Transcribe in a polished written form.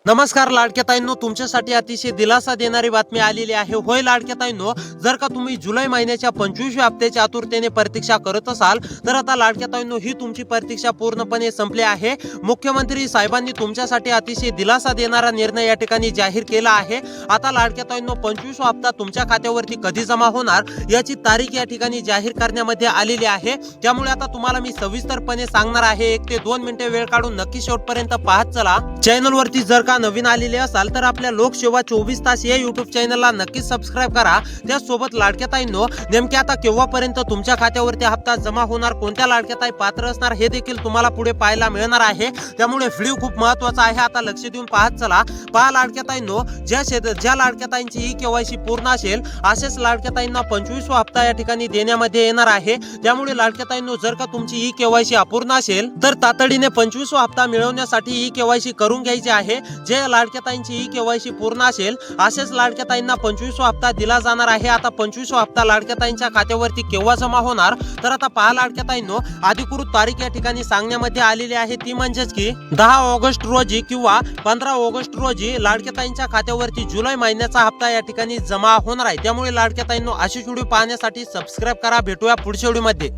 नमस्कार लाडक्या ताईंनो, तुमच्यासाठी अतिशय दिलासा देणारी बातमी आलेली आहे। होय लाडक्या ताईंनो, जर का तुम्ही जुलै महिन्याच्या 25व्या हप्त्याची आतुरतेने प्रतीक्षा करत असाल तर आता लाडक्या ताईंनो ही तुमची प्रतीक्षा पूर्णपणे संपली आहे। मुख्यमंत्री साहेबांनी तुमच्यासाठी अतिशय दिलासा देणारा निर्णय या ठिकाणी जाहीर केला आहे। आता लाडक्या ताईंनो 25वा हप्ता तुमच्या खात्यावरती कधी जमा होणार याची तारीख या ठिकाणी जाहीर करण्यामध्ये आलेली आहे। त्यामुळे आता तुम्हाला मी सविस्तरपणे सांगणार आहे। 1 ते 2 मिनिटे वेळ काढून नक्की शेवटपर्यंत पाहत चला। चॅनल वरती जर का नवीन आलेले असाल तर आपल्या लोकसेवा 24 तास या YouTube चॅनलला नक्की सबस्क्राइब करा। त्यासोबत लाडक्या ताईंनो, नेमके आता केव्हापर्यंत तुमच्या खात्यावरती हप्ता जमा होणार, कोणत्या लाडक्या ताई पात्र असणार हे देखील तुम्हाला पुढे पाहायला मिळणार आहे। त्यामुळे व्हिडिओ खूप महत्त्वाचा आहे, आता लक्ष देऊन पाहत चला। पहा लाडक्या ताईंनो, ज्या लाडक्या ताईंची ई केवायसी पूर्ण असेल असेच लाडक्या ताईंना 25वा हप्ता या ठिकाणी देण्यामध्ये येणार आहे। त्यामुळे लाडक्या ताईंनो, जर का तुमची ई केवायसी अपूर्ण असेल तर तातडीने 25वा हप्ता मिळवण्यासाठी ई केवायसी करून घ्यायची आहे। जे लाडक्या ताईंची ई केवायसी पूर्ण असेल असेच लाडक्या ताईंना 25वा हप्ता दिला जाणार आहे। आता 25वा हप्ता लाडक्या ताईंच्या खात्यावरती केव्हा जमा होणार तर आता पहा लाडक्या ताईंनो, अधिकृत तारीख या ठिकाणी सांगण्यामध्ये आलेली आहे, ती म्हणजेच की 10 ऑगस्ट रोजी किंवा 15 ऑगस्ट रोजी लाडक्या ताईंच्या खात्यावरती जुलै महिन्याचा हप्ता या ठिकाणी जमा होणार आहे। त्यामुळे लाडक्या ताईंनो, अशी व्हिडिओ पाहण्यासाठी सबस्क्राइब करा। भेटूया पुढच्या व्हिडिओमध्ये।